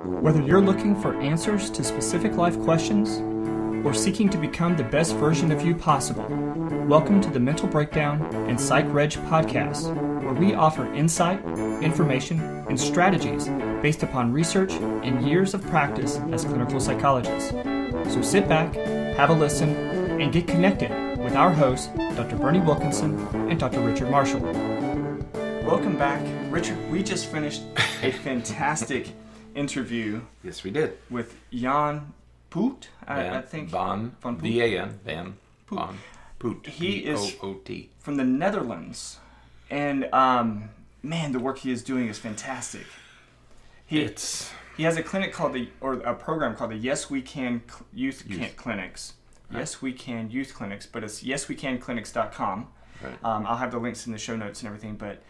Whether you're looking for answers to specific life questions or seeking to become the best version of you possible, welcome to the Mental Breakdown and Psychreg podcast, where we offer insight, information, and strategies based upon research and years of practice as clinical psychologists. So sit back, have a listen, and get connected with our hosts, Dr. Berney Wilkinson and Dr. Richard Marshall. Welcome back. Richard, we just finished a fantastic interview. Yes, we did. With Jan Poot, I think. Van Poot. V-A-N, Van Poot. He is P-O-O-T. from the Netherlands. And, man, the work he is doing is fantastic. He has a clinic a program called the Yes We Can Youth Clinics. Right. Yes We Can Youth Clinics, but it's yeswecanclinics.com. Right. I'll have the links in the show notes and everything, but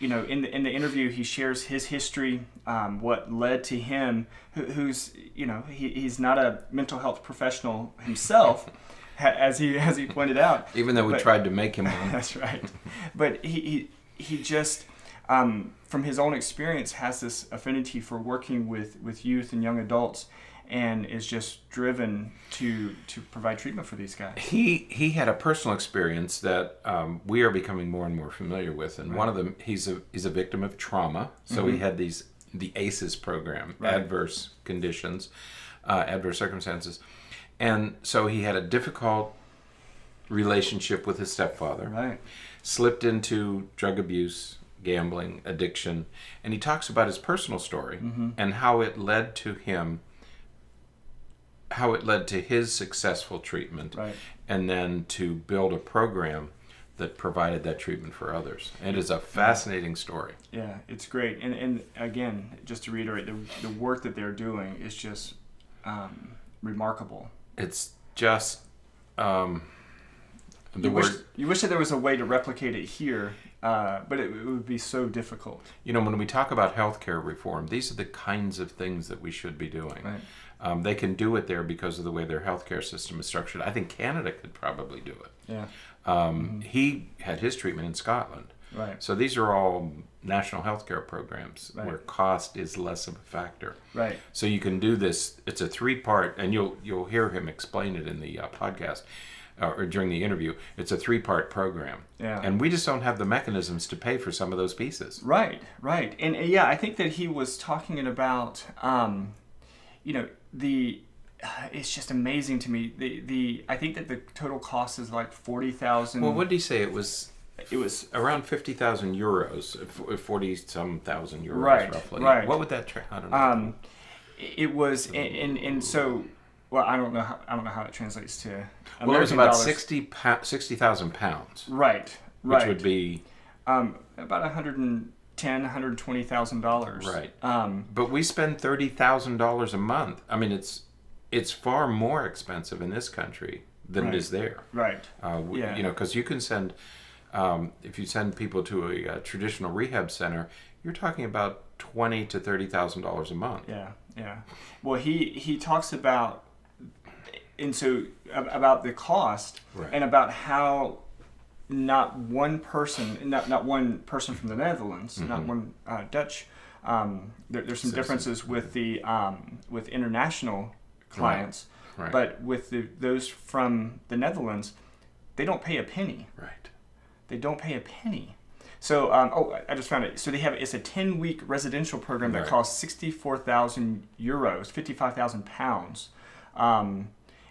in the interview he shares his history, what led to him, he's not a mental health professional himself, as he pointed out. Even though we tried to make him one. That's right. But he just from his own experience has this affinity for working with youth and young adults, and is just driven to provide treatment for these guys. He had a personal experience that we are becoming more and more familiar with, and one of them, he's a victim of trauma. So he had the ACEs program, adverse conditions, adverse circumstances, and so he had a difficult relationship with his stepfather. Right. Slipped into drug abuse, gambling, addiction, and he talks about his personal story and how it led to his successful treatment, and then to build a program that provided that treatment for others. And it is a fascinating story. Yeah, it's great. And again, just to reiterate, the work that they're doing is just remarkable. It's just you wish that there was a way to replicate it here, but it would be so difficult. When we talk about healthcare reform, these are the kinds of things that we should be doing. Right. They can do it there because of the way their healthcare system is structured. I think Canada could probably do it. Yeah. He had his treatment in Scotland. Right. So these are all national healthcare programs where cost is less of a factor. Right. So you can do this. It's a 3-part, and you'll hear him explain it in the podcast or during the interview. It's a 3-part program. Yeah. And we just don't have the mechanisms to pay for some of those pieces. Right. Right. And I think that he was talking about it's just amazing to me. I think that the total cost is like 40,000. Well, what did he say? It was around 50,000 euros, 40-some thousand euros, roughly. Right. What would that? I don't know. It was, and so. Well, I don't know how it translates to American Well, it was about dollars. 60,000 pounds. Right. Which would be about $120,000. Right. But we spend $30,000 a month. I mean, it's far more expensive in this country than it is there. Right. Because you can send, if you send people to a traditional rehab center, you're talking about $20,000 to $30,000 a month. Yeah. Yeah. Well, he talks about. And so about the cost and about how not one person from the Netherlands, not one Dutch. There's some differences with the with international clients, but with those from the Netherlands, they don't pay a penny. Right. They don't pay a penny. So I just found it. So it's a 10-week residential program that costs 64,000 euros, 55,000 pounds.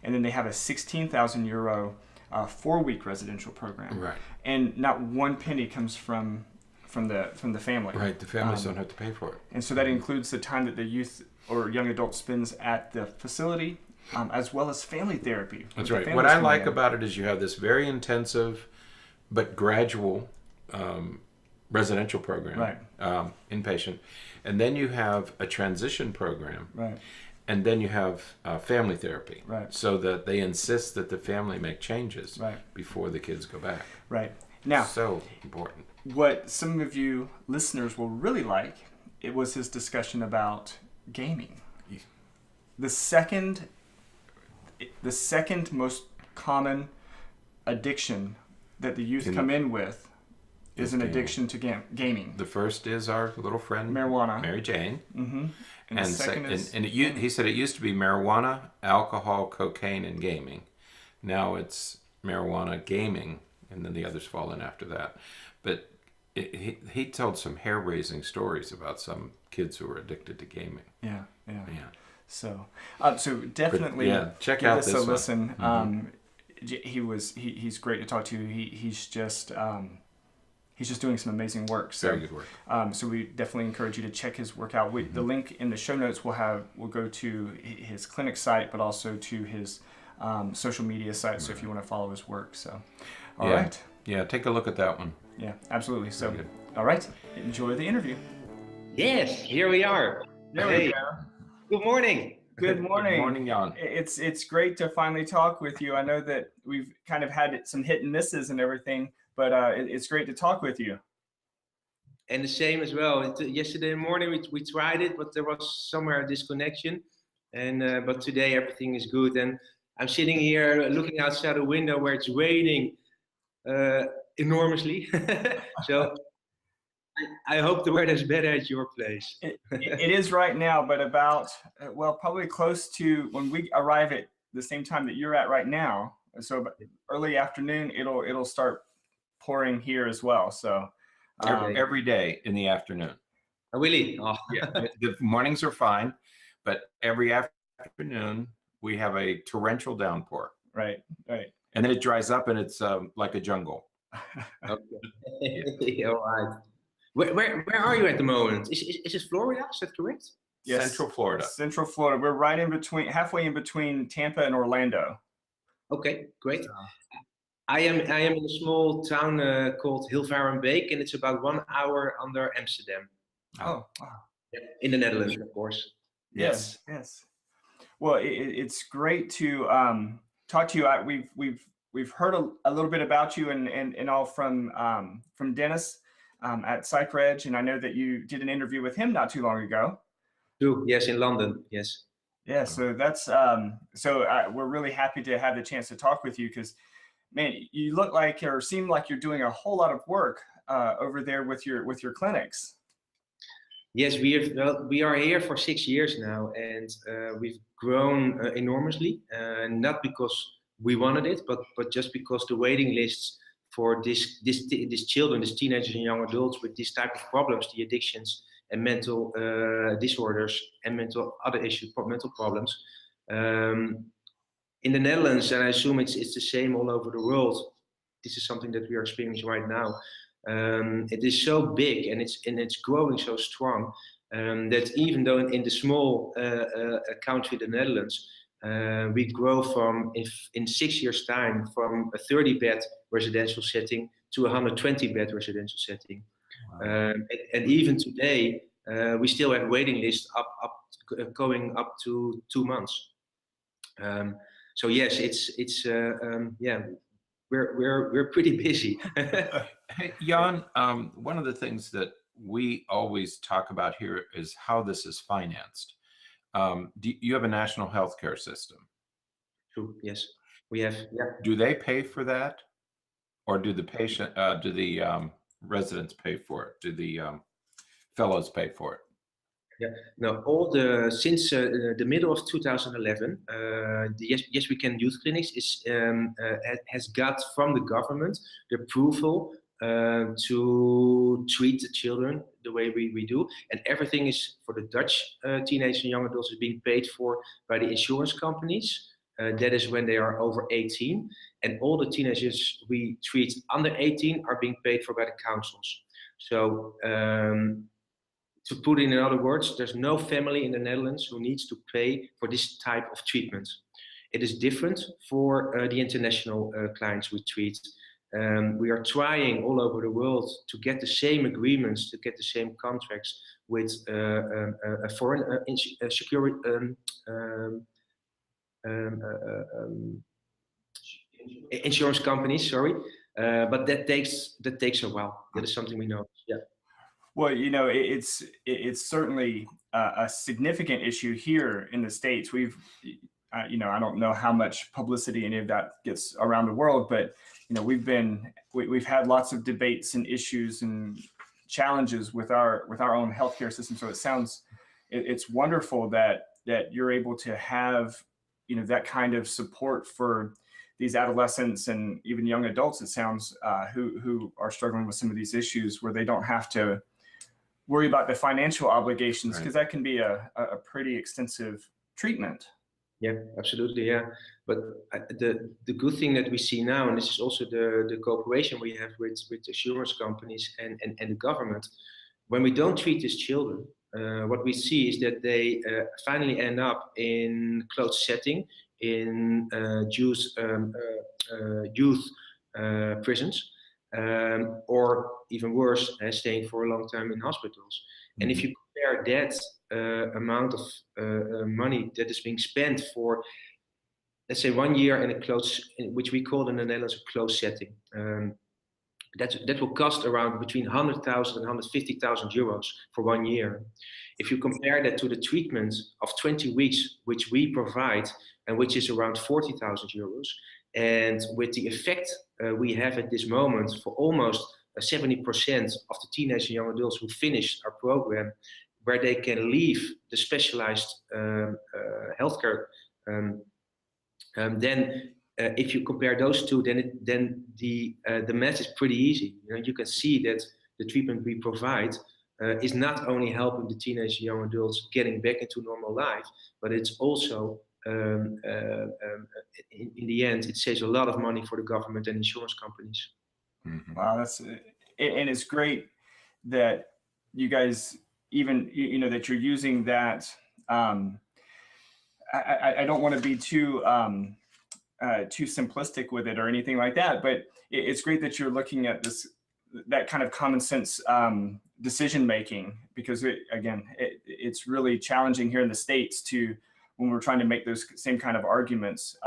And then they have a 16,000 euro 4-week residential program. Right. And not one penny comes from the family. Right. The families don't have to pay for it. And so that includes the time that the youth or young adult spends at the facility, as well as family therapy. That's right. What I like about it is you have this very intensive but gradual residential program, inpatient, and then you have a transition program. Right. And then you have family therapy, so that they insist that the family make changes before the kids go back. Right. Now, so important. What some of you listeners will really like, it was his discussion about gaming. The second most common addiction that the youth come in with is an addiction to gaming. The first is our little friend marijuana, Mary Jane, and the second is he said it used to be marijuana, alcohol, cocaine, and gaming. Now it's marijuana, gaming, and then the others fall in after that. But he told some hair-raising stories about some kids who were addicted to gaming. Yeah. So definitely check give out us this a one. listen. He's great to talk to. He's just doing some amazing work. So, very good work. So we definitely encourage you to check his work out. The link in the show notes will go to his clinic site, but also to his social media site. So if you want to follow his work, all right. Yeah, take a look at that one. Yeah, absolutely. So, all right, enjoy the interview. Yes, here we are. There we go. Good morning. Good morning. Good morning, Jan. It's great to finally talk with you. I know that we've kind of had some hit and misses and everything, but it's great to talk with you. And the same as well. Yesterday morning we tried it, but there was somewhere a disconnection. And but today everything is good. And I'm sitting here looking outside the window where it's raining enormously. So I hope the weather is better at your place. It is right now, but about probably close to when we arrive at the same time that you're at right now. So early afternoon, it'll start pouring here as well. So every day in the afternoon. Oh, really? Oh. Yeah, the mornings are fine, but every afternoon we have a torrential downpour. Right. And then it dries up and it's like a jungle. Okay. All right. Where are you at the moment? Is it Florida? Is that correct? Yes. Central Florida. Central Florida. We're right halfway in between Tampa and Orlando. Okay, great. I am in a small town called Hilvarenbeek, and it's about 1 hour under Amsterdam. Oh, wow. In the Netherlands, of course. Yes. Well, it's great to talk to you. We've heard a little bit about you and all from Dennis at Psychreg, and I know that you did an interview with him not too long ago. True. Yes, in London. Yes. Yeah. So that's we're really happy to have the chance to talk with you because, man, you look like or seem like you're doing a whole lot of work over there with your clinics. Yes, we are here for 6 years now, and we've grown enormously. Not because we wanted it, but just because the waiting lists for these children, these teenagers and young adults with these type of problems, the addictions and mental disorders and other issues, mental problems. In the Netherlands, and I assume it's the same all over the world. This is something that we are experiencing right now. It is so big and it's growing so strong that even though in the small country, the Netherlands, we grow from in 6 years' time from a 30-bed residential setting to a 120-bed residential setting. Wow. And even today, we still have waiting lists going up to 2 months. So yes, it's we're pretty busy. Hey, Jan, one of the things that we always talk about here is how this is financed. You have a national healthcare system? True. Yes, we have. Yeah. Do they pay for that, or do the residents pay for it? Do the fellows pay for it? Yeah. No. Since the middle of 2011, Yes We Can Youth Clinics has got from the government the approval to treat the children the way we do, and everything is for the Dutch teenagers and young adults is being paid for by the insurance companies. That is when they are over 18, and all the teenagers we treat under 18 are being paid for by the councils. So to put it in other words, there's no family in the Netherlands who needs to pay for this type of treatment. It is different for the international clients we treat. We are trying all over the world to get the same agreements, to get the same contracts with a foreign insurance companies. Sorry, but that takes a while. That is something we know. Yeah. Well, it's certainly a significant issue here in the States. I don't know how much publicity any of that gets around the world, but we've had lots of debates and issues and challenges with our own healthcare system. So it's wonderful that you're able to have that kind of support for these adolescents and even young adults, it sounds, who are struggling with some of these issues, where they don't have to worry about the financial obligations, because that can be a pretty extensive treatment. Yeah, absolutely. Yeah, but the good thing that we see now, and this is also the cooperation we have with insurance companies and the government, when we don't treat these children, what we see is that they finally end up in closed setting, in youth prisons, or even worse, staying for a long time in hospitals. Mm-hmm. And if you compare that amount of money that is being spent for, let's say, 1 year in a closed, which we call in the Netherlands a closed setting, that will cost around between 100,000 and 150,000 euros for 1 year. If you compare that to the treatment of 20 weeks, which we provide, and which is around 40,000 euros, and with the effect we have at this moment for almost 70% of the teenage and young adults who finish our program, where they can leave the specialized healthcare, then if you compare those two, then the math is pretty easy. You can see that the treatment we provide is not only helping the teenage and young adults getting back into normal life, but it's also in the end, it saves a lot of money for the government and insurance companies. Mm-hmm. Wow, and it's great that you guys even that you're using that. I don't want to be too simplistic with it or anything like that, but it's great that you're looking at that kind of common sense decision making, because it's really challenging here in the States when we're trying to make those same kind of arguments,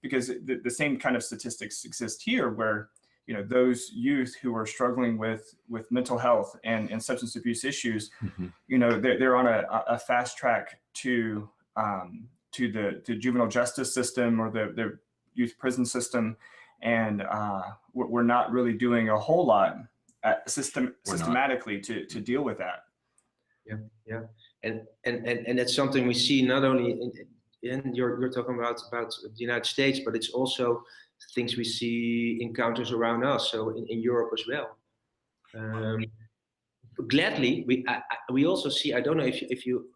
because the same kind of statistics exist here, where those youth who are struggling with mental health and substance abuse issues, mm-hmm. They're on a fast track to the juvenile justice system or the youth prison system, and we're not really doing a whole lot systematically to deal with that. Yeah, and that's something we see not only in you're talking about the United States, but it's also things we see encounters around us, so in Europe as well. Gladly, we also see, I don't know if you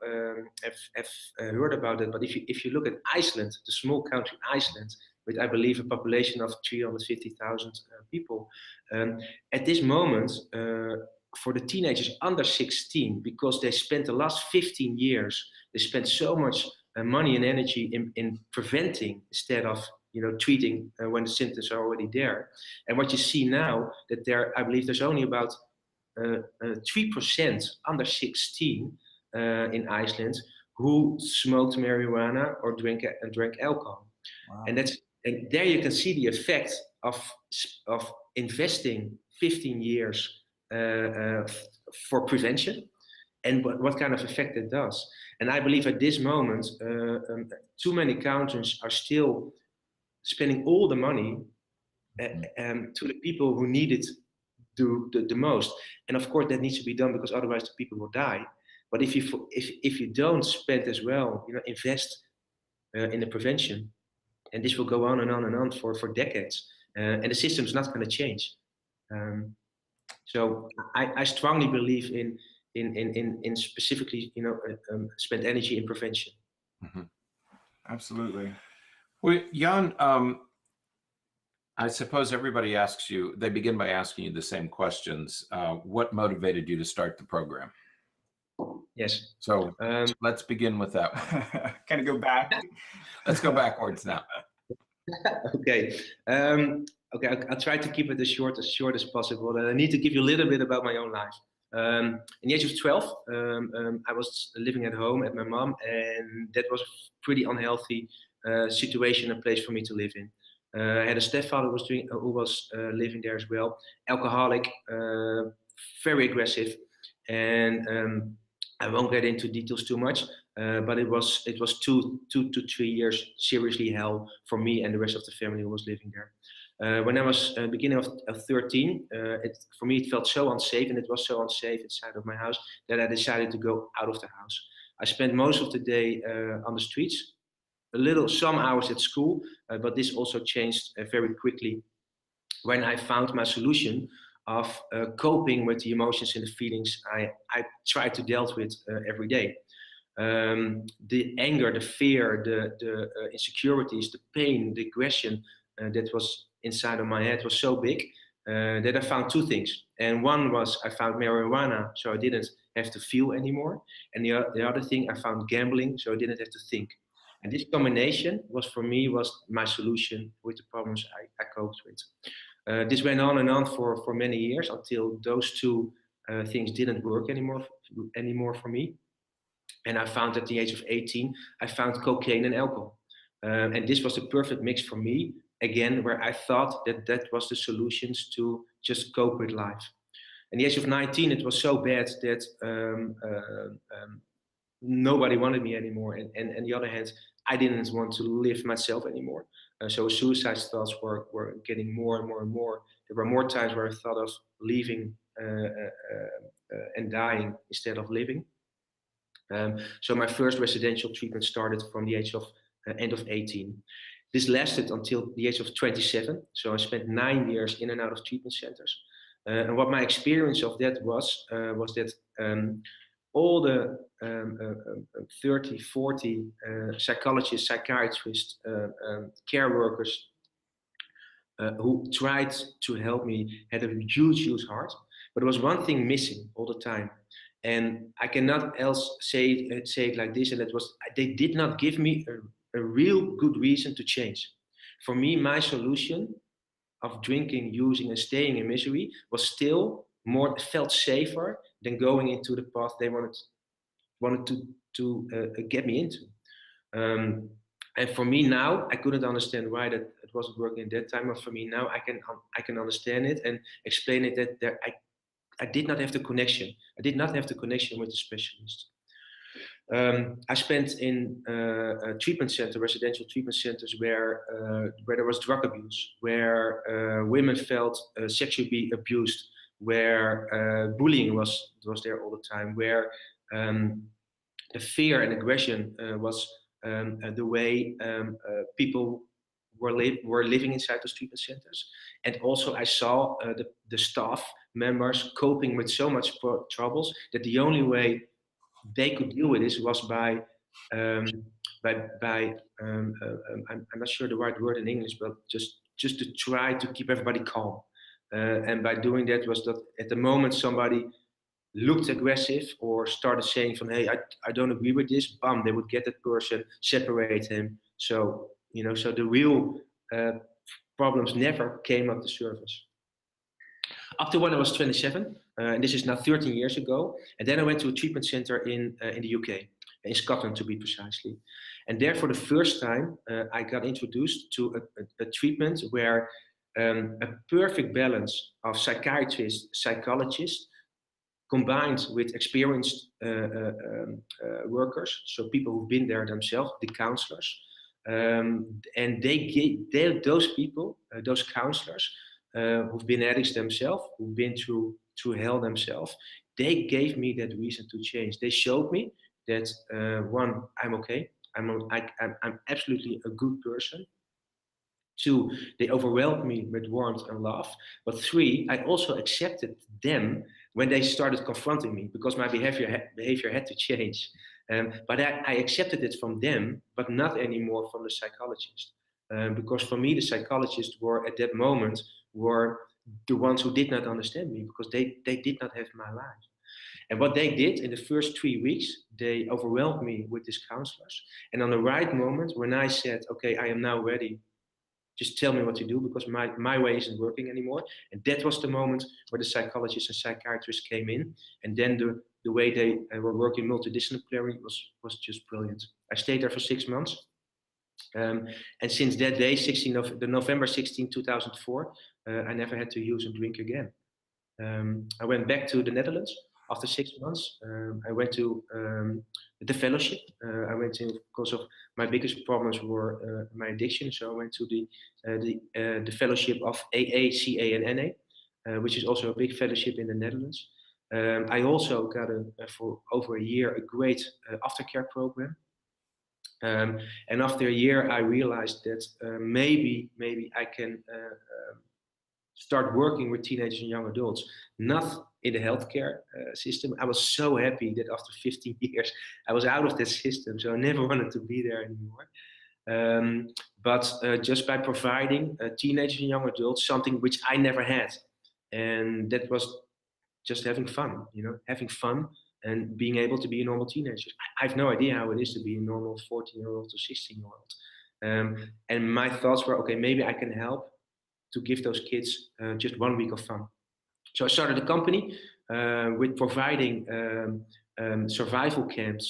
have heard about it, but if you look at Iceland, the small country Iceland, with I believe a population of 350,000 people, at this moment, for the teenagers under 16, because they spent the last 15 years, they spent so much money and energy in preventing instead of treating when the symptoms are already there. And what you see now, that I believe there's only about 3% under 16 in Iceland who smoked marijuana or drank alcohol. Wow. And there you can see the effect of investing 15 years for prevention, and what kind of effect it does. And I believe at this moment, too many countries are still spending all the money to the people who need it the most. And of course that needs to be done, because otherwise the people will die. But if you don't spend as well, invest in the prevention, and this will go on and on and on for decades, and the system is not going to change. So I strongly believe in specifically spend energy in prevention. Mm-hmm. Absolutely. Well, Jan, I suppose everybody they begin by asking you the same questions. What motivated you to start the program? Yes. So let's begin with that one. Kind of go back. Let's go backwards now. Okay. I'll try to keep it as short as possible. And I need to give you a little bit about my own life. In the age of 12, I was living at home at my mom, and that was a pretty unhealthy situation and place for me to live in. I had a stepfather who was living there as well, alcoholic, very aggressive, and I won't get into details too much, but it was 2 to 3 years seriously hell for me and the rest of the family who was living there. When I was beginning of 13, for me it felt so unsafe, and it was so unsafe inside of my house that I decided to go out of the house. I spent most of the day on the streets, some hours at school, but this also changed very quickly when I found my solution of coping with the emotions and the feelings I try to deal with every day. The anger, the fear, the insecurities, the pain, the aggression that was inside of my head was so big that I found 2 things. And one was I found marijuana, so I didn't have to feel anymore. And the other thing, I found gambling, so I didn't have to think. And this combination was my solution with the problems I coped with. This went on and on for many years until those 2 things didn't work anymore for me. And I found at the age of 18, I found cocaine and alcohol. And this was the perfect mix for me, again, where I thought that was the solutions to just cope with life. At the age of 19, it was so bad that nobody wanted me anymore. And on the other hand, I didn't want to live myself anymore. So suicide thoughts were getting more and more and more. There were more times where I thought of leaving and dying instead of living. So my first residential treatment started from the age of end of 18. This lasted until the age of 27. So I spent 9 years in and out of treatment centers. And what my experience of that was that all the 30, 40 psychologists, psychiatrists, care workers who tried to help me had a huge heart. But there was one thing missing all the time. And I cannot else say it like this, and that was they did not give me a real good reason to change. For me, my solution of drinking, using, and staying in misery was still felt safer than going into the path they wanted to get me into. And for me now, I couldn't understand why that it wasn't working at that time. But for me now, I can understand it and explain it that I did not have the connection. I did not have the connection with the specialist. I spent in residential treatment centers where there was drug abuse, where women felt sexually abused, where bullying was there all the time, where the fear and aggression was the way people were living inside those treatment centers. And also I saw the staff members coping with so much troubles that the only way they could deal with this was by I'm not sure the right word in English, but just to try to keep everybody calm. And by doing that was that at the moment somebody looked aggressive or started saying from, hey, I don't agree with this, bam, they would get that person, separate him. So, so the real problems never came up the surface. Up to when I was 27, and this is now 13 years ago, and then I went to a treatment center in the UK, in Scotland to be precisely. And there for the first time, I got introduced to a treatment where a perfect balance of psychiatrists, psychologists, combined with experienced workers, so people who've been there themselves, the counselors, and those people, those counselors, who've been addicts themselves, who've been through hell themselves, they gave me that reason to change. They showed me that one, I'm okay, I'm absolutely a good person. 2, they overwhelmed me with warmth and love. But 3, I also accepted them when they started confronting me, because my behavior had to change. But I accepted it from them, but not anymore from the psychologist. Because for me, the psychologists were at that moment were the ones who did not understand me, because they did not have my life. And what they did in the first 3 weeks, they overwhelmed me with these counselors. And on the right moment, when I said, okay, I am now ready, just tell me what to do, because my way isn't working anymore. And that was the moment where the psychologists and psychiatrists came in. And then the way they were working multi-disciplinary was just brilliant. I stayed there for 6 months. And since that day, November 16, 2004, I never had to use and drink again. I went back to the Netherlands. After 6 months, I went to the fellowship. I went to, because of my biggest problems were my addiction. So I went to the fellowship of AA, CA, and NA, which is also a big fellowship in the Netherlands. I also got for over a year a great aftercare program. And after a year, I realized that maybe I can start working with teenagers and young adults, not in the healthcare system. I was so happy that after 15 years, I was out of that system. So I never wanted to be there anymore. But just by providing teenagers and young adults something which I never had. And that was just having fun, having fun and being able to be a normal teenager. I have no idea how it is to be a normal 14-year-old or 16-year-old. And my thoughts were, okay, maybe I can help to give those kids just 1 week of fun. So I started a company with providing survival camps,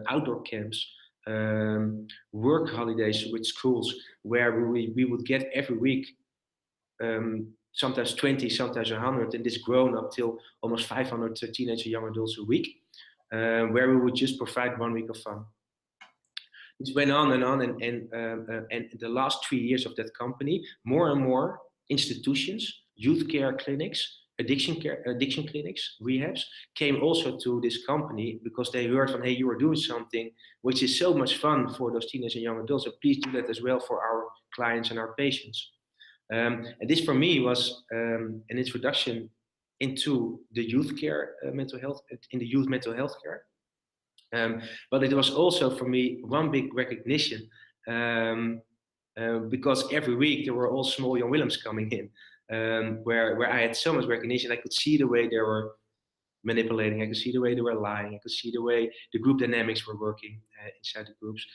outdoor camps, work holidays with schools, where we would get every week sometimes 20, sometimes 100, and this grown up till almost 500 teenage and young adults a week, where we would just provide 1 week of fun. It went on, and the last 3 years of that company, more and more institutions, youth care clinics, addiction clinics, rehabs, came also to this company because they heard from, hey, you are doing something which is so much fun for those teenagers and young adults, so please do that as well for our clients and our patients. And this for me was an introduction into the youth care mental health, in the youth mental health care. But it was also for me one big recognition, because every week there were all small young Willems coming in, where I had so much recognition. I could see the way they were manipulating, I could see the way they were lying, I could see the way the group dynamics were working inside the groups.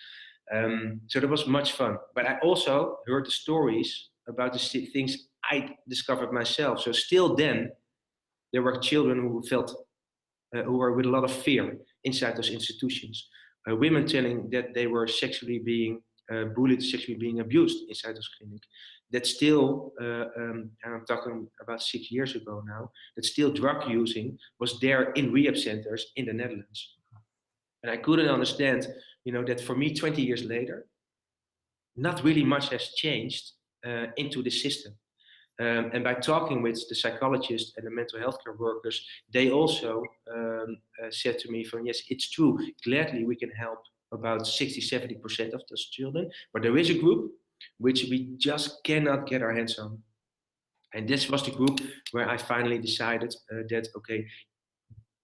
So that was much fun. But I also heard the stories about the things I discovered myself. So still then, there were children who felt, who were with a lot of fear inside those institutions. Women telling that they were sexually being bullied, sexually being abused inside those clinics. That still, and I'm talking about 6 years ago now, that still drug using was there in rehab centers in the Netherlands. And I couldn't understand, that for me 20 years later, not really much has changed into the system. And by talking with the psychologists and the mental health care workers, they also said to me, yes, it's true, gladly we can help about 60-70% of those children, but there is a group which we just cannot get our hands on. And this was the group where I finally decided that, okay,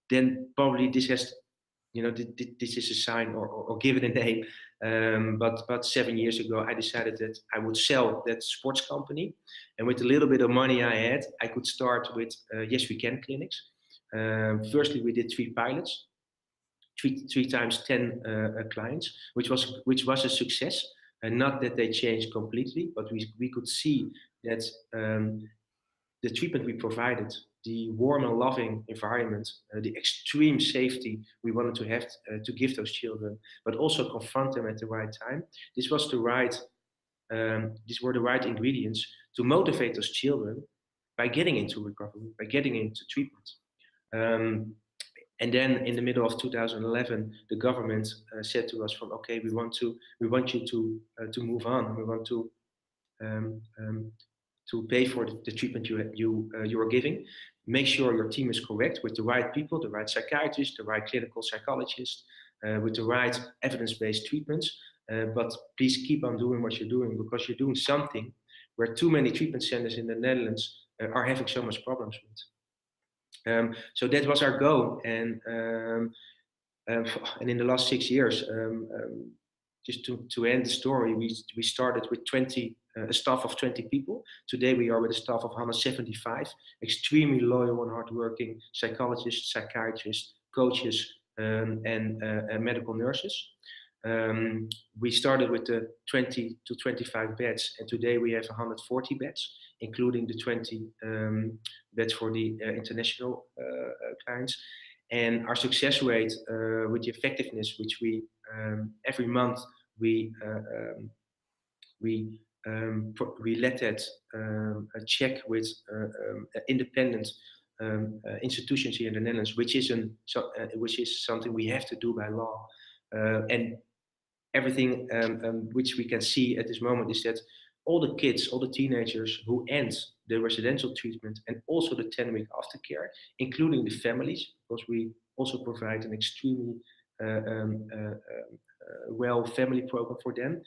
then probably this has, this is a sign, or give it a name. But 7 years ago, I decided that I would sell that sports company. And with a little bit of money I had, I could start with Yes We Can clinics. Firstly, we did 3 pilots, three times 10 clients, which was a success. And not that they changed completely, but we could see that the treatment we provided, the warm and loving environment, the extreme safety we wanted to have to give those children, but also confront them at the right time. These were the right ingredients to motivate those children by getting into recovery, by getting into treatment. And then in the middle of 2011, the government said to us, okay, we want you to move on. We want to pay for the treatment you are giving. Make sure your team is correct with the right people, the right psychiatrist, the right clinical psychologist, with the right evidence-based treatments. But please keep on doing what you're doing, because you're doing something where too many treatment centers in the Netherlands are having so much problems with. So that was our goal. And in the last 6 years, just to end the story, we started with a staff of 20 people. Today we are with a staff of 175, extremely loyal and hardworking psychologists, psychiatrists, coaches, and medical nurses. We started with the 20 to 25 beds, and today we have 140 beds, including the 20 beds for the international clients. And our success rate with the effectiveness, which we every month we let that check with independent institutions here in the Netherlands, which is something we have to do by law. And everything which we can see at this moment is that all the kids, all the teenagers who end the residential treatment and also the 10-week aftercare, including the families, because we also provide an extremely well family program for them.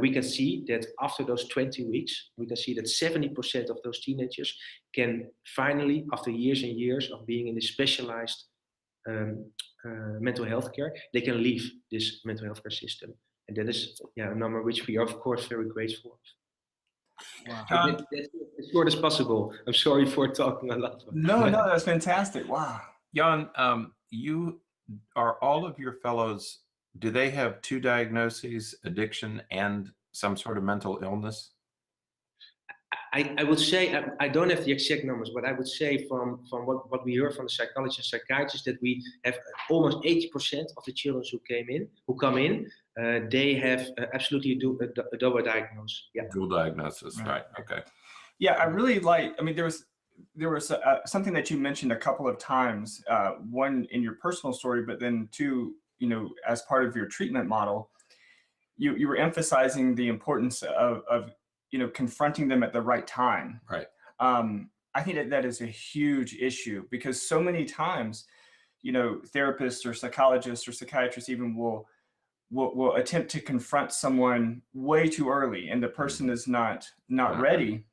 We can see that after those 20 weeks, we can see that 70% of those teenagers can finally, after years and years of being in the specialized mental health care, they can leave this mental health care system. And that is a number which we are, of course, very grateful of. Wow. That's as short as possible. I'm sorry for talking a lot. No, that's fantastic. Wow. Jan, are all of your fellows, do they have 2 diagnoses, addiction and some sort of mental illness? I would say, I don't have the exact numbers, but I would say from what we heard from the psychologists and psychiatrists, that we have almost 80% of the children who come in, they have absolutely a double diagnosis. Yeah. Dual diagnosis, right? Okay. Yeah, I really there was something that you mentioned a couple of times, one in your personal story, but then two, as part of your treatment model, you were emphasizing the importance of confronting them at the right time. Right. I think that is a huge issue, because so many times, therapists or psychologists or psychiatrists even will attempt to confront someone way too early, and the person is not ready.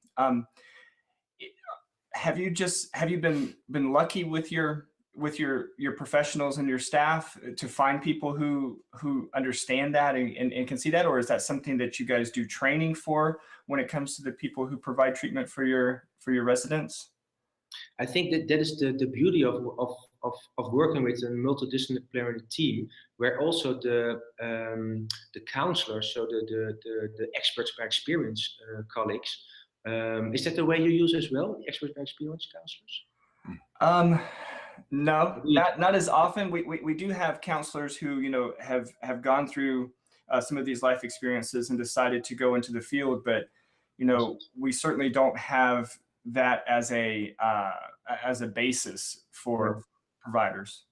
Have you been lucky with your professionals and your staff to find people who understand that and can see that, or is that something that you guys do training for when it comes to the people who provide treatment for your residents? I think that is the beauty of working with a multidisciplinary team, where also the counselors, so the experts by experience colleagues. Is that the way you use as well, the experts by experience counselors? No, not as often. We do have counselors who have gone through some of these life experiences and decided to go into the field, but we certainly don't have that as a basis for providers.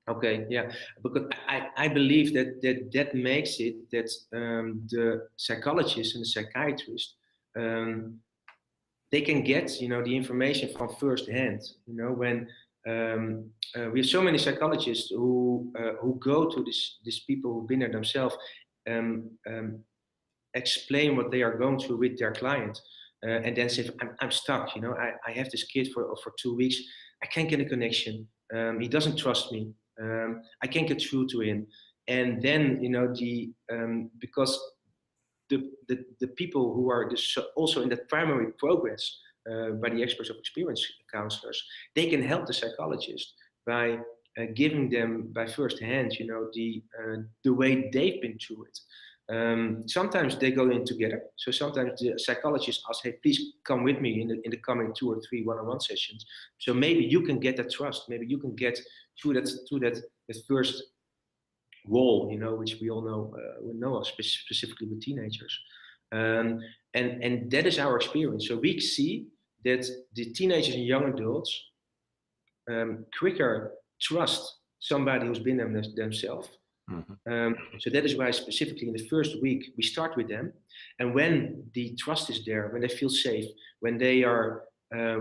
Okay, yeah, because I believe that makes it that the psychologists and the psychiatrists, they can get the information from first hand. When we have so many psychologists who go to these people who've been there themselves, explain what they are going through with their client, and then say, I'm stuck. I have this kid for 2 weeks. I can't get a connection. He doesn't trust me. I can't get through to him. And then because the people who are also in that primary progress by the experts of experience counselors, they can help the psychologist by giving them by first hand, the way they've been through it. Sometimes they go in together. So sometimes the psychologist asks, "Hey, please come with me in the coming 2 or 3 one-on-one sessions. So maybe you can get that trust. Maybe you can get through that first wall, which we all know of, specifically with teenagers." And that is our experience. So we see that the teenagers and young adults quicker trust somebody who's been there themselves. Mm-hmm. So that is why specifically in the first week we start with them, and when the trust is there, when they feel safe, when they are,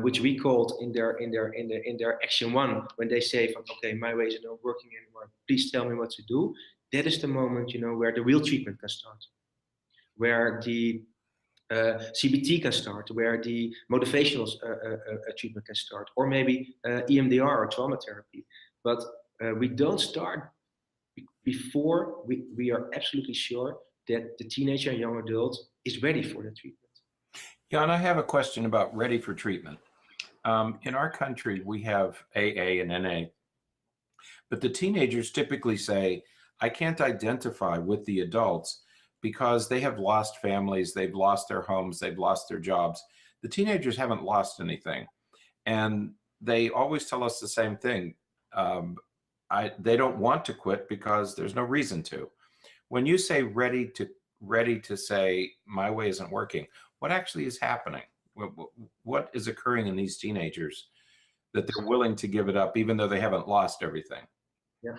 which we called in their action 1, when they say, "Okay, my ways are not working anymore. Please tell me what to do." That is the moment, where the real treatment can start, where the CBT can start, where the motivational treatment can start, or maybe EMDR or trauma therapy. But we don't start before we are absolutely sure that the teenager and young adult is ready for the treatment. Jan, I have a question about ready for treatment. In our country, we have AA and NA, but the teenagers typically say, "I can't identify with the adults because they have lost families, they've lost their homes, they've lost their jobs." The teenagers haven't lost anything. And they always tell us the same thing. They don't want to quit because there's no reason to. When you say ready to say, "My way isn't working," what actually is happening? What is occurring in these teenagers that they're willing to give it up, even though they haven't lost everything. Yeah.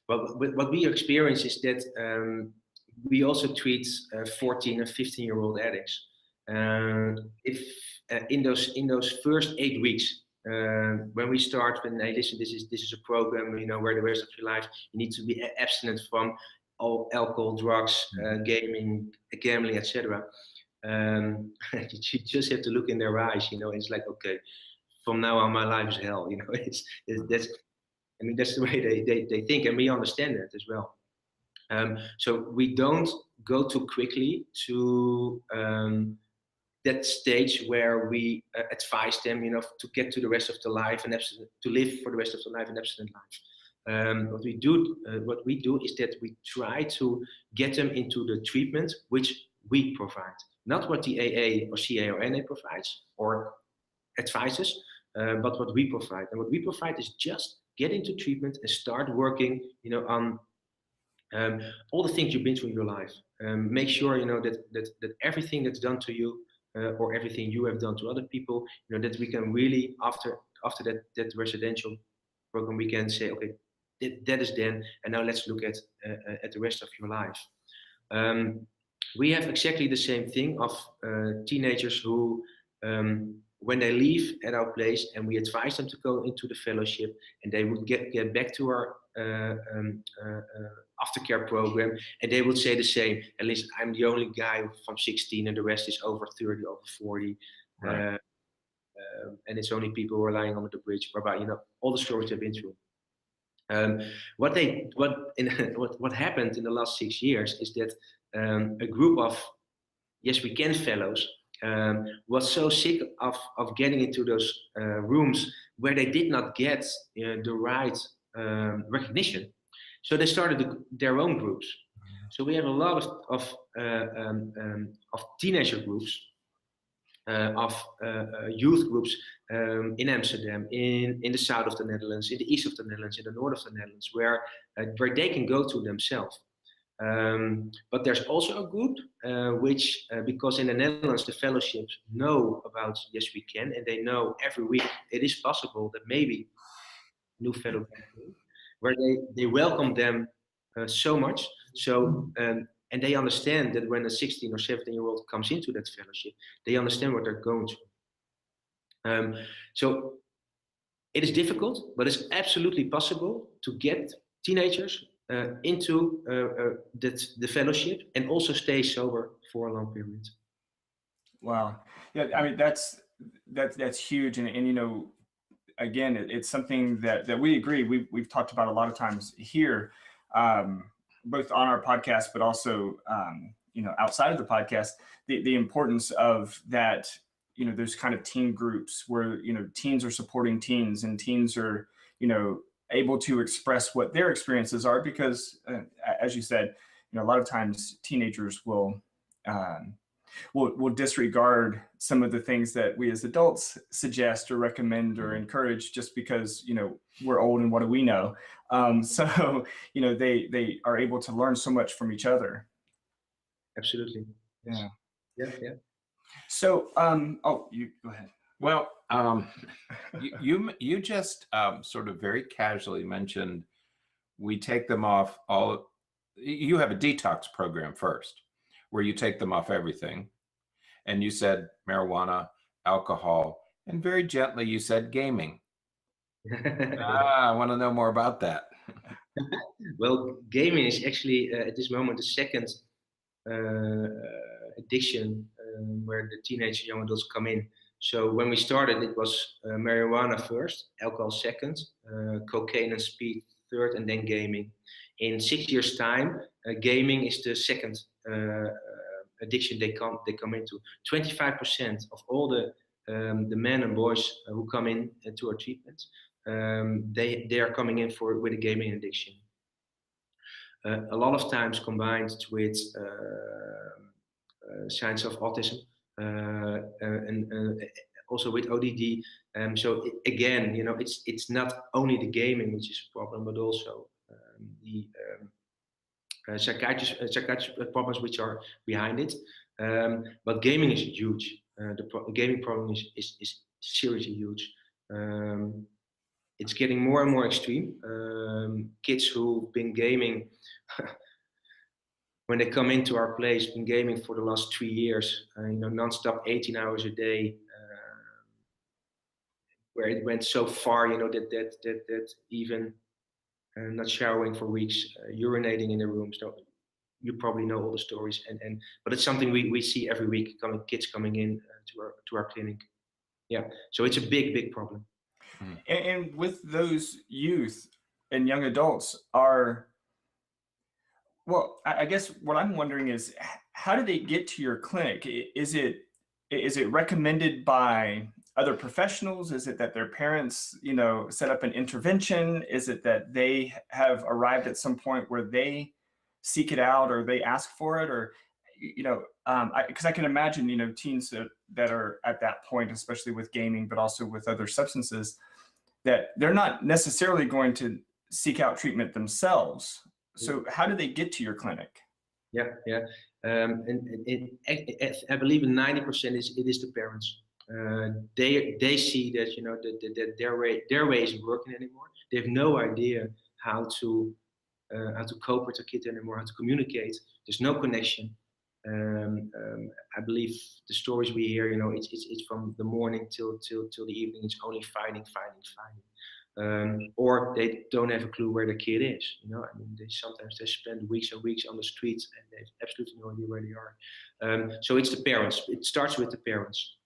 Well, what we experience is that we also treat 14 and 15-year-old addicts. If in those first 8 weeks, when we start, hey, listen, this is a program, where the rest of your life you need to be abstinent from all alcohol, drugs, gambling, etc. You just have to look in their eyes, it's like, okay, from now on my life is hell, that's the way they think, and we understand that as well. So we don't go too quickly to that stage where we advise them, to get to the rest of the life and to live for the rest of the life an abstinent life. What we do is that we try to get them into the treatment which we provide, not what the AA or CA or NA provides or advises, but what we provide. And what we provide is just get into treatment and start working, on all the things you've been through in your life. Make sure, that everything that's done to you, or everything you have done to other people, that we can really, after that residential program, we can say, okay, that is done, and now let's look at the rest of your life. We have exactly the same thing of teenagers who, when they leave at our place and we advise them to go into the fellowship, and they would get back to our aftercare program, and they would say the same, at least I'm the only guy from 16 and the rest is over 30, over 40. Right. And it's only people who are lying under the bridge, all the stories they've been through. What happened in the last 6 years is that a group of Yes We Can fellows was so sick of getting into those rooms where they did not get the right recognition. So they started their own groups. So we have a lot of teenager groups, of youth groups in Amsterdam, in the south of the Netherlands, in the east of the Netherlands, in the north of the Netherlands, where they can go to themselves. But there's also a group which, because in the Netherlands the fellowships know about Yes We Can, and they know every week it is possible that maybe new fellow can come, where they welcome them so much. So and they understand that when a 16 or 17-year-old comes into that fellowship, they understand what they're going through. So it is difficult, but it's absolutely possible to get teenagers into the fellowship and also stay sober for a long period. Wow. Yeah, I mean, that's huge. And again, it's something that we agree. We've talked about a lot of times here, both on our podcast, but also, outside of the podcast, the importance of that, those kind of teen groups where, teens are supporting teens, and teens are, able to express what their experiences are, because as you said, a lot of times teenagers will disregard some of the things that we as adults suggest or recommend or encourage, just because we're old and what do we know. So they are able to learn so much from each other. Absolutely. Yeah. So you go ahead. Well, you just sort of very casually mentioned we take them off all. You have a detox program first, where you take them off everything, and you said marijuana, alcohol, and very gently you said gaming. I want to know more about that. Well, gaming is actually at this moment the second addiction where the teenage young adults come in. So when we started, it was marijuana first, alcohol second, cocaine and speed third, and then gaming. In 6 years' time, gaming is the second addiction they come into. 25% of all the men and boys who come in to our treatment, they are coming in with a gaming addiction. A lot of times combined with signs of autism, and also with ODD. So again, it's not only the gaming which is a problem, but also the psychiatric problems which are behind it. But gaming is huge. The gaming problem is seriously huge. It's getting more and more extreme. Kids who've been gaming, when they come into our place, been gaming for the last 3 years, non-stop 18 hours a day, where it went so far, that even not showering for weeks, urinating in the rooms. You probably know all the stories, but it's something we see every week. Kids coming in to our clinic. Yeah, so it's a big problem. And with those youth and young adults I guess what I'm wondering is, how do they get to your clinic? Is it recommended by other professionals? Is it that their parents, set up an intervention? Is it that they have arrived at some point where they seek it out, or they ask for it, or because I can imagine, teens that are at that point, especially with gaming, but also with other substances, that they're not necessarily going to seek out treatment themselves. So how do they get to your clinic? Yeah. I believe 90% it is the parents. They see that that their way isn't working anymore. They have no idea how to cope with their kid anymore, how to communicate. There's no connection. I believe the stories we hear, it's from the morning till the evening. It's only fighting. Or they don't have a clue where the kid is. Sometimes they spend weeks and weeks on the streets and they have absolutely no idea where they are. So it's the parents. It starts with the parents.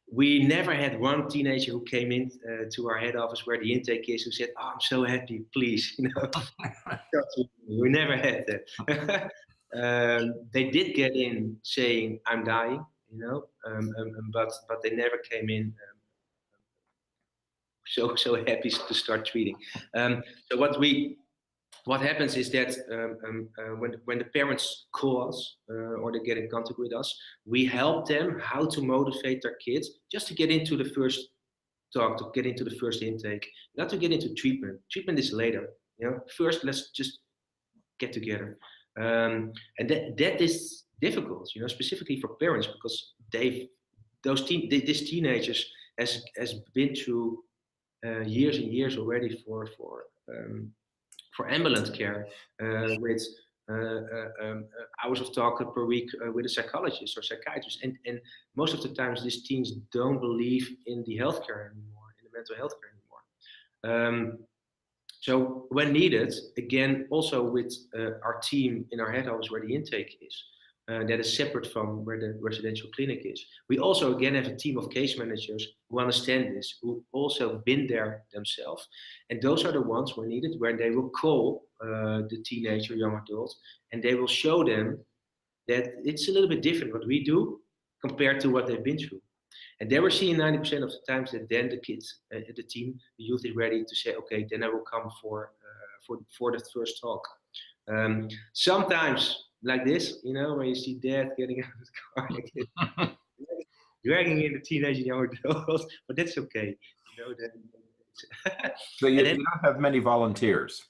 We never had one teenager who came in to our head office where the intake is, who said, "Oh, I'm so happy, please." We never had that. They did get in saying, "I'm dying," but they never came in so happy to start treating. So what happens is that when the parents call us or they get in contact with us, we help them how to motivate their kids just to get into the first talk, to get into the first intake, not to get into treatment. Treatment is later. First let's just get together, and that is difficult. Specifically for parents, because these teenagers has been through years and years already for ambulance care with hours of talk per week with a psychologist or psychiatrist, and most of the times these teens don't believe in the healthcare anymore, in the mental health care anymore. So when needed, again, also with our team in our head office where the intake is, that is separate from where the residential clinic is. We also, again, have a team of case managers who understand this, who also been there themselves. And those are the ones when needed, where they will call the teenager, young adult, and they will show them that it's a little bit different what we do compared to what they've been through. And they were seeing 90% of the times that then the kids, the team, the youth is ready to say, okay, then I will come for the first talk. Sometimes like this, when you see dad getting out of the car, dragging in the teenage and young adults, but that's okay. So you don't have many volunteers.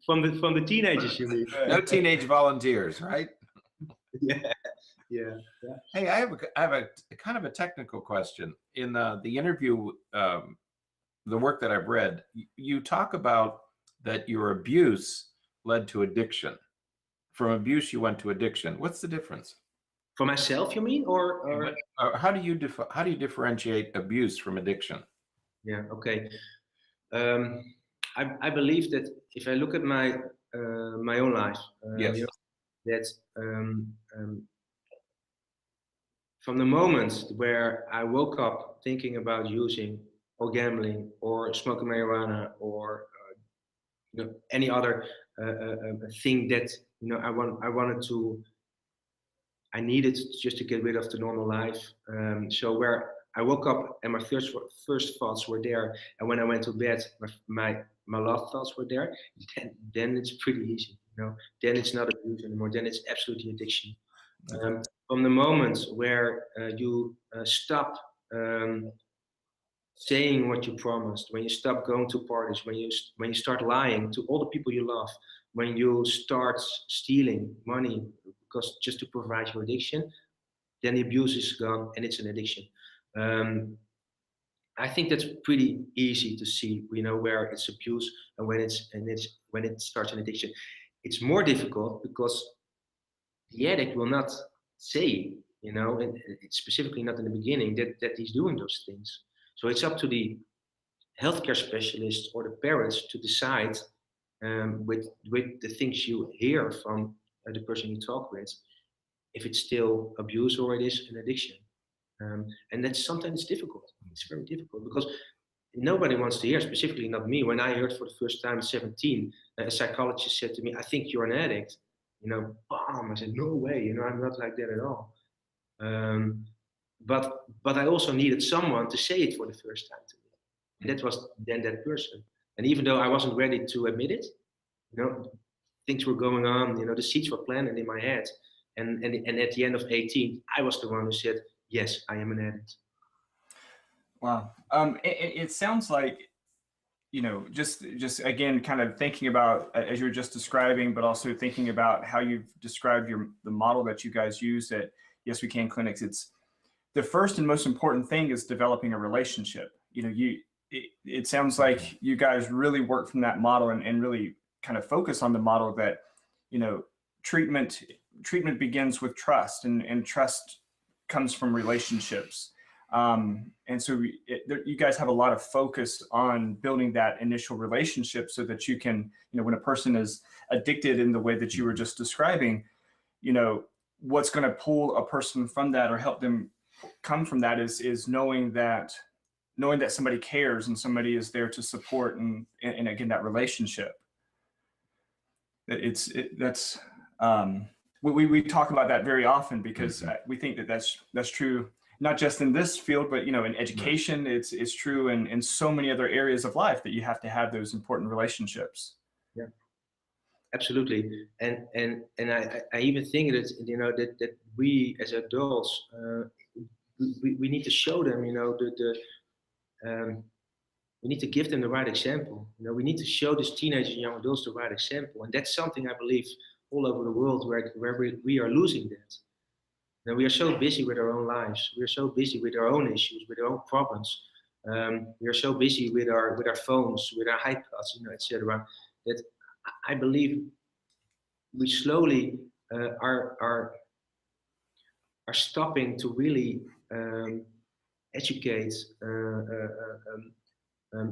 From the teenagers, you mean? No teenage volunteers, right? Yeah. Hey, I have a kind of a technical question. In the interview, the work that I've read, you talk about that your abuse led to addiction. From abuse, you went to addiction. What's the difference? For myself, you mean, or how do you differentiate abuse from addiction? Yeah. Okay. I believe that if I look at my own life, yes. That from the moment where I woke up thinking about using or gambling or smoking marijuana or any other thing that I needed just to get rid of the normal life. So where I woke up and my first thoughts were there, and when I went to bed, my last thoughts were there. Then it's pretty easy, Then it's not abuse anymore. Then it's absolutely addiction. From the moment where you stop saying what you promised, when you stop going to parties, when you start lying to all the people you love, when you start stealing money just to provide your addiction, then the abuse is gone and it's an addiction. I think that's pretty easy to see, where it's abuse and when it starts an addiction. It's more difficult because the addict will not say, and it's specifically not in the beginning that he's doing those things. So it's up to the healthcare specialist or the parents to decide with the things you hear from the person you talk with, if it's still abuse or it is an addiction. And that's sometimes difficult. It's very difficult because nobody wants to hear, specifically not me. When I heard for the first time at 17, a psychologist said to me, "I think you're an addict." Bam! I said, "No way, I'm not like that at all." But I also needed someone to say it for the first time to me. And that was then that person. And even though I wasn't ready to admit it, things were going on, the seeds were planted in my head. And at the end of 18, I was the one who said, "Yes, I am an addict." Wow. It sounds like, just again, kind of thinking about, as you were just describing, but also thinking about how you've described the model that you guys use at Yes We Can clinics. It's the first and most important thing is developing a relationship. It sounds like you guys really work from that model and really kind of focus on the model that, treatment begins with trust, and trust comes from relationships. And so you guys have a lot of focus on building that initial relationship so that you can, when a person is addicted in the way that you were just describing, what's going to pull a person from that or help them come from that is knowing that somebody cares and somebody is there to support and again, that relationship. We talk about that very often because we think that that's true, not just in this field, but in education, it's true in so many other areas of life that you have to have those important relationships. Yeah, absolutely. And I even think that that we as adults we need to show them we need to give them the right example. We need to show these teenagers and young adults the right example, and that's something I believe all over the world where we are losing that. Now, we are so busy with our own lives. We are so busy with our own issues, with our own problems. We are so busy with our phones, with our iPads, etc. That I believe we slowly are stopping to really educate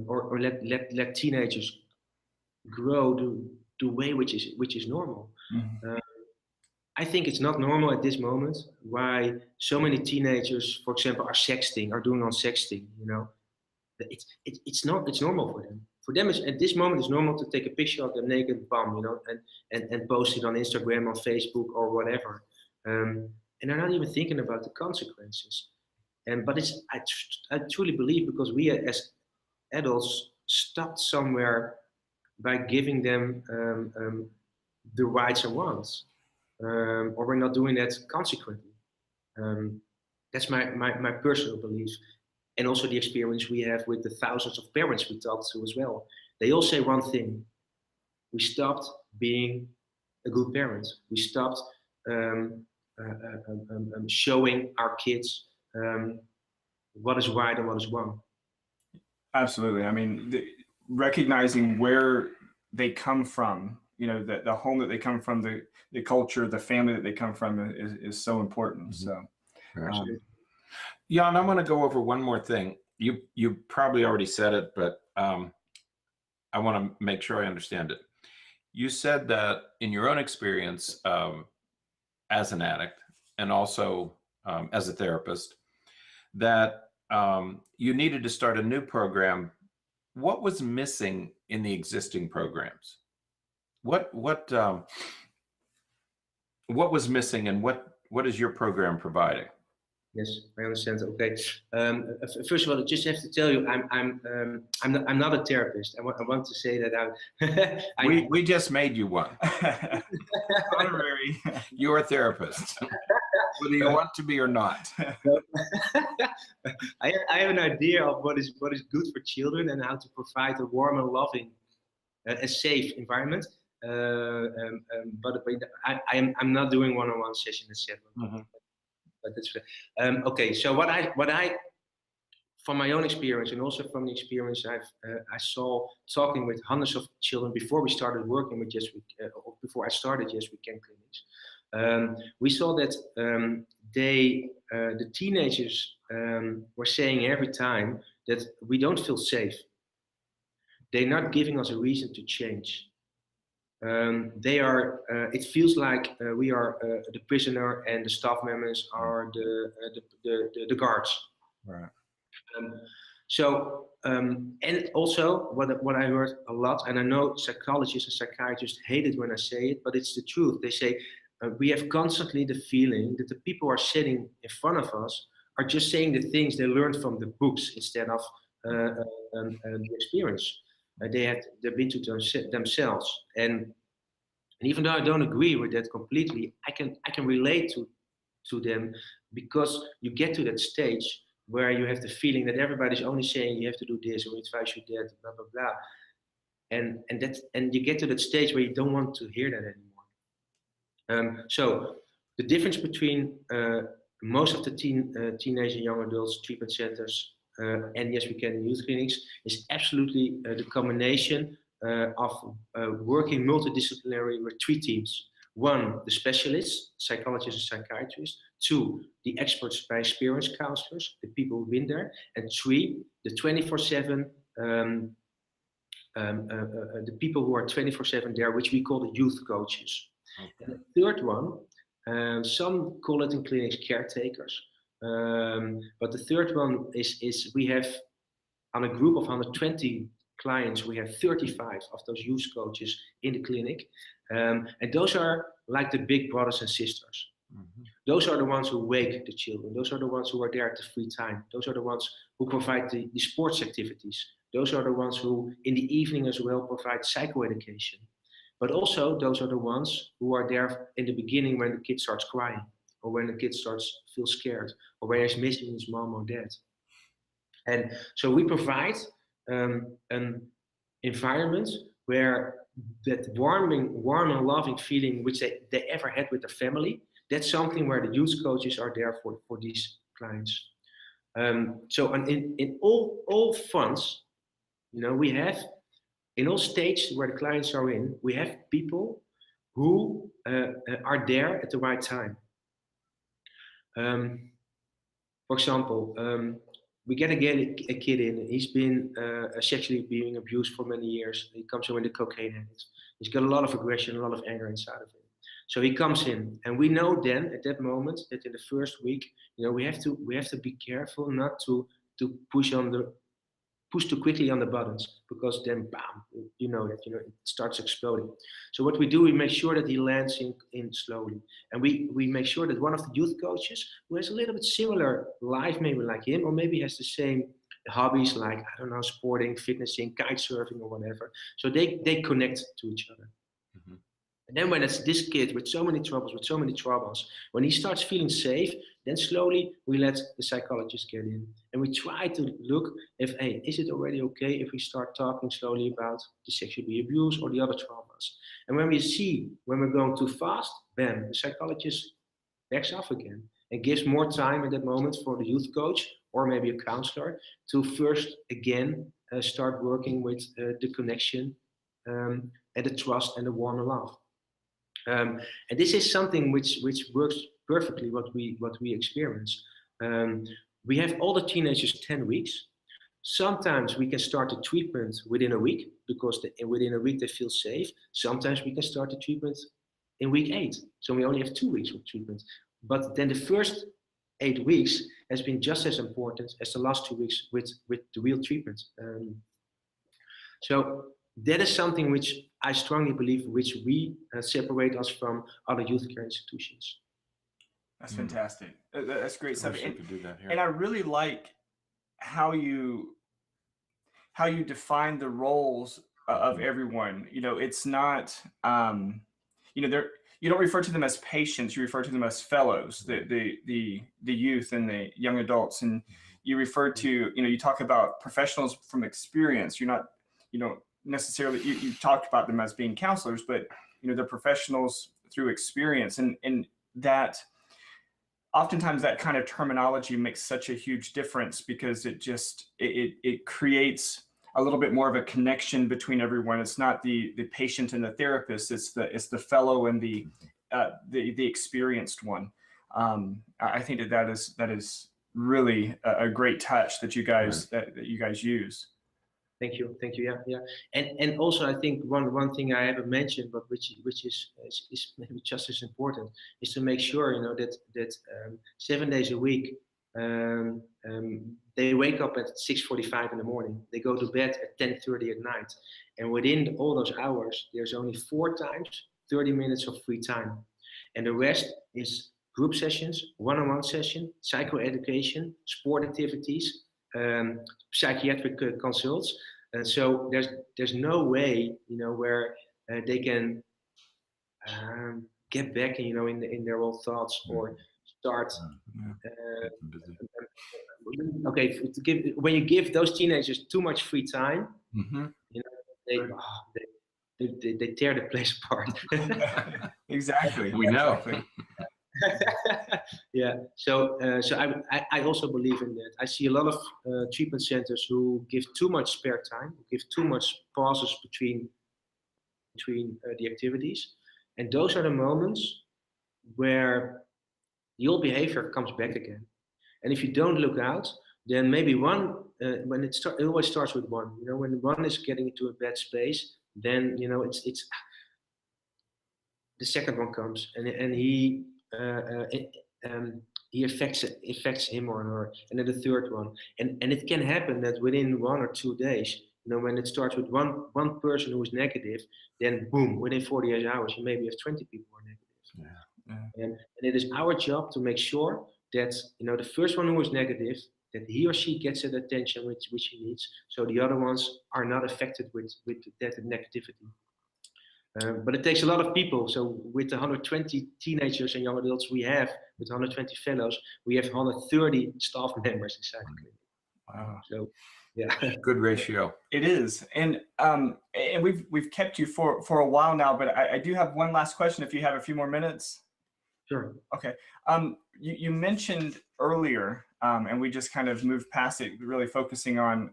or let teenagers grow the way which is normal. Mm-hmm. I think it's not normal at this moment why so many teenagers, for example, are doing on sexting. It's normal for them. For them, at this moment, it's normal to take a picture of their naked bum, and post it on Instagram, on Facebook, or whatever. And they're not even thinking about the consequences. But I truly believe because we as adults stopped somewhere by giving them the rights and wants. Or we're not doing that consequently. That's my personal belief, and also the experience we have with the thousands of parents we talk to as well. They all say one thing: we stopped being a good parent. We stopped showing our kids what is right and what is wrong. Absolutely. I mean, recognizing where they come from. The home that they come from, the culture, the family that they come from is so important. So, Jan, I want to go over one more thing. You probably already said it, but I want to make sure I understand it. You said that in your own experience as an addict and also as a therapist, that you needed to start a new program. What was missing in the existing programs? What was missing, and what is your program providing? Yes, I understand. Okay. First of all, I just have to tell you, I'm not a therapist. I want to say that we just made you one. Honorary. You're a therapist, whether you want to be or not. I have an idea of what is good for children and how to provide a warm and loving, a safe environment. But I'm not doing one-on-one session, etc. but that's okay. So what I from my own experience and also from the experience I saw talking with hundreds of children before we started working with or before I started Yes We Can clinics, we saw that the teenagers were saying every time that we don't feel safe. They're not giving us a reason to change. They are. It feels like we are the prisoner and the staff members are the guards. Right. And also what I heard a lot, and I know psychologists and psychiatrists hate it when I say it, but it's the truth. They say we have constantly the feeling that the people who are sitting in front of us are just saying the things they learned from the books instead of the experience they've been to themselves. And even though I don't agree with that completely, I can relate to them, because you get to that stage where you have the feeling that everybody's only saying you have to do this or we advise you that, blah blah blah, and you get to that stage where you don't want to hear that anymore. So the difference between most of the teenage and young adults treatment centers and Yes We Can in youth clinics is absolutely the combination of working multidisciplinary with 3 teams. 1, the specialists, psychologists and psychiatrists. 2, the experts by experience counselors, the people who've been there. And 3, the 24/7, the people who are 24/7 there, which we call the youth coaches. Okay. And the third one, some call it in clinics caretakers. But the third one is we have, on a group of 120 clients, we have 35 of those youth coaches in the clinic. And those are like the big brothers and sisters. Mm-hmm. Those are the ones who wake the children. Those are the ones who are there at the free time. Those are the ones who provide the sports activities. Those are the ones who, in the evening as well, provide psychoeducation. But also, those are the ones who are there in the beginning when the kid starts crying, or when the kid starts to feel scared, or when he's missing his mom or dad. And so we provide an environment where that warm and loving feeling which they ever had with their family, that's something where the youth coaches are there for these clients. So in all funds, we have, in all stages where the clients are in, we have people who are there at the right time. For example, we get a kid in, he's been sexually being abused for many years. He comes in with a cocaine addict. He's got a lot of aggression, a lot of anger inside of him. So he comes in, and we know then at that moment that in the first week, we have to be careful not to push too quickly on the buttons, because then bam, it starts exploding. So what we do, we make sure that he lands in slowly, and we make sure that one of the youth coaches who has a little bit similar life, maybe like him, or maybe has the same hobbies like, I don't know, sporting, fitnessing, kite surfing, or whatever. So they connect to each other. Mm-hmm. And then when it's this kid with so many troubles, when he starts feeling safe, then slowly we let the psychologist get in. And we try to look if, hey, is it already okay if we start talking slowly about the sexual abuse or the other traumas? And when we see, when we're going too fast, then the psychologist backs off again and gives more time at that moment for the youth coach or maybe a counselor to first again start working with the connection and the trust and the warm love. And this is something which works perfectly what we experience. We have all the teenagers 10 weeks. Sometimes we can start the treatment within a week because within a week they feel safe. Sometimes we can start the treatment in week 8. So we only have 2 weeks of treatment. But then the first 8 weeks has been just as important as the last 2 weeks with the real treatment. So that is something which I strongly believe, which we separate us from other youth care institutions. That's fantastic. That's great stuff. And I really like how you define the roles of everyone. It's not, you don't refer to them as patients. You refer to them as fellows, the youth and the young adults. And you refer to, you talk about professionals from experience. You're not, necessarily, you talked about them as being counselors, but they're professionals through experience, and that oftentimes that kind of terminology makes such a huge difference, because it creates a little bit more of a connection between everyone. It's not the patient and the therapist. It's the fellow and the experienced one. I think that is really a great touch that you guys use. Thank you. Yeah. And also, I think one thing I haven't mentioned, but which is maybe just as important, is to make sure that 7 days a week they wake up at 6:45 in the morning. They go to bed at 10:30 at night, and within all those hours, there's only 4 times 30 minutes of free time, and the rest is group sessions, one-on-one session, psychoeducation, sport activities, psychiatric consults. So there's no way where they can get back in their old thoughts or start. Okay, when you give those teenagers too much free time, they tear the place apart. Exactly. We know. Yeah. So I also believe in that. I see a lot of treatment centers who give too much spare time, who give too much pauses between the activities, and those are the moments where the old behavior comes back again. And if you don't look out, then maybe when it always starts with one. When one is getting into a bad space, then it's the second one comes, and he affects him or her, and then the third one, and it can happen that within 1 or 2 days, when it starts with one person who is negative, then boom, within 48 hours, you maybe have 20 people who are negative. Yeah. And it is our job to make sure that the first one who is negative, that he or she gets that attention which he needs, so the other ones are not affected with that negativity. But it takes a lot of people. So with the 120 teenagers and young adults we have, with 120 fellows, we have 130 staff members inside the clinic. Wow. So, yeah. Good ratio. It is. And we've kept you for a while now, but I do have one last question if you have a few more minutes. Sure. Okay. You mentioned earlier, and we just kind of moved past it, really focusing on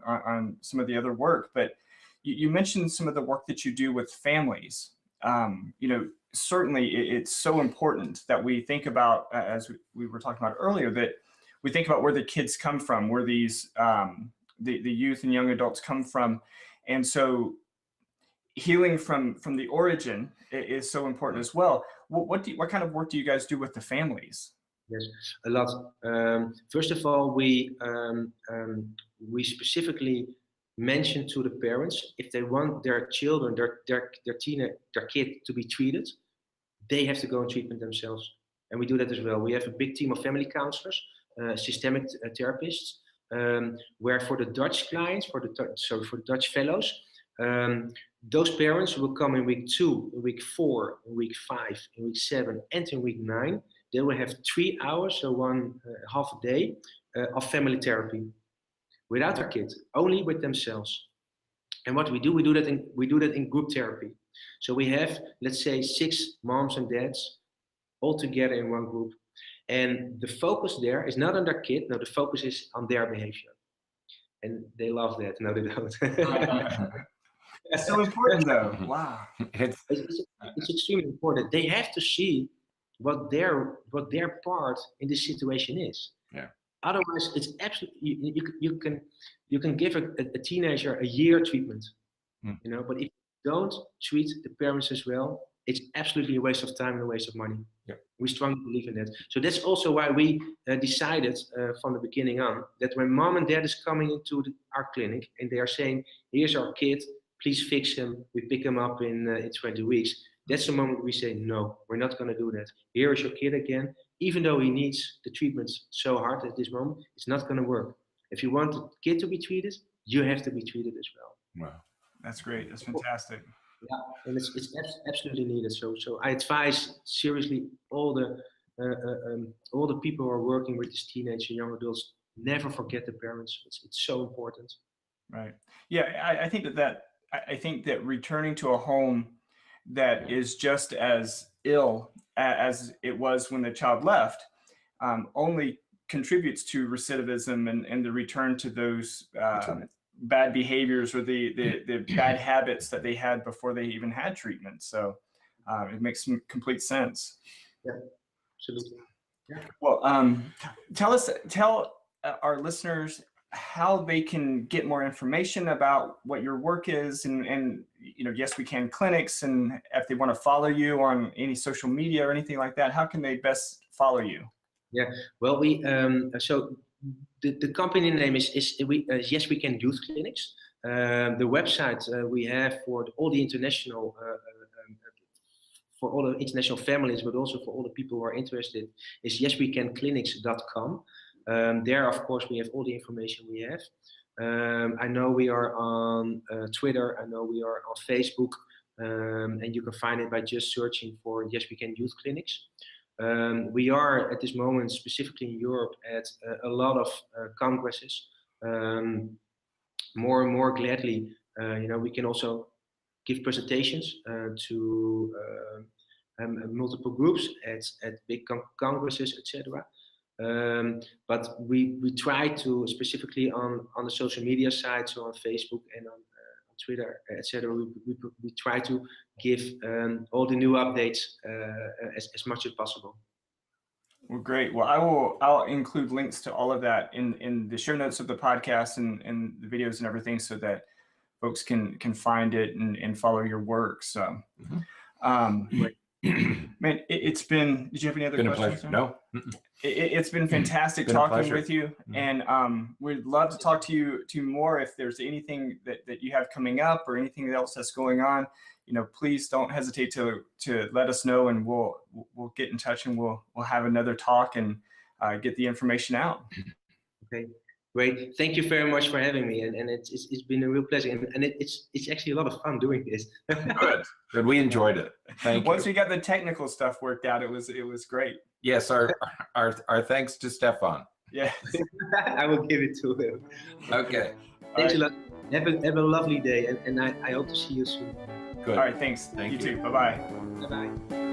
some of the other work, but you mentioned some of the work that you do with families. Certainly it's so important that we think about, as we were talking about earlier, that we think about where the kids come from, where these the youth and young adults come from. And so healing from the origin is so important as well. What kind of work do you guys do with the families? Yes, a lot. First of all, we specifically mention to the parents, if they want their children, their kid to be treated, they have to go in treatment themselves, and we do that as well. We have a big team of family counselors, systemic therapists, where for the Dutch clients, for the Dutch fellows, those parents will come in week 2, in week 4, in week 5, in week 7, and in week 9. They will have 3 hours, so half a day of family therapy, without their kids, only with themselves. And what we do that in group therapy. So we have, let's say, 6 moms and dads all together in one group. And the focus there is not on their kid, no, the focus is on their behavior. And they love that. No, they don't. It's so important though. Wow. It's extremely important. They have to see what their part in this situation is. Yeah. Otherwise, it's absolutely you can give a teenager a year treatment, but if you don't treat the parents as well, it's absolutely a waste of time and a waste of money. Yeah. We strongly believe in that. So that's also why we decided from the beginning on that when mom and dad is coming into our clinic and they are saying, "Here's our kid, please fix him. We pick him up in 20 weeks." That's the moment we say, "No, we're not going to do that. Here is your kid again. Even though he needs the treatments so hard at this moment, it's not going to work. If you want the kid to be treated, you have to be treated as well." Wow, that's great. That's fantastic. Yeah, and it's absolutely needed. So I advise seriously all the people who are working with these teenage and young adults, never forget the parents. It's so important. Right. Yeah, I think that returning to a home that is just as ill as it was when the child left, only contributes to recidivism and the return to those bad behaviors or the bad habits that they had before they even had treatment. So it makes some complete sense. Yeah, absolutely. Yeah. Well, tell our listeners how they can get more information about what your work is, and Yes We Can clinics, and if they want to follow you on any social media or anything like that, how can they best follow you? Yeah, well, we so the company name is Yes We Can Youth Clinics. The website we have for all the international for all the international families, but also for all the people who are interested, is yeswecanclinics.com. There, of course, we have all the information we have. I know we are on Twitter. I know we are on Facebook, and you can find it by just searching for Yes We Can Youth Clinics. We are at this moment, specifically in Europe, at a lot of congresses. More and more gladly, we can also give presentations to multiple groups at big congresses, etc. But we try to, specifically on the social media side, so on Facebook and on Twitter, etc. We try to give all the new updates as much as possible. Well, great. Well, I'll include links to all of that in the show notes of the podcast and the videos and everything, so that folks can find it and follow your work. So, man, it's been. Did you have any other questions? No. It's been fantastic talking with you, and we'd love to talk to you more if there's anything that you have coming up or anything else that's going on. Please don't hesitate to let us know, and we'll get in touch, and we'll have another talk and get the information out. Okay, great. Thank you very much for having me, and it's been a real pleasure, and it's actually a lot of fun doing this. Good. We enjoyed it. Thank you. Once we got the technical stuff worked out, it was great. Yes, our thanks to Stefan. Yeah, I will give it to him. Okay. Thanks a lot. Have a lovely day, and I hope to see you soon. Good. All right, thanks. Thank you. You too. Bye-bye. Bye-bye.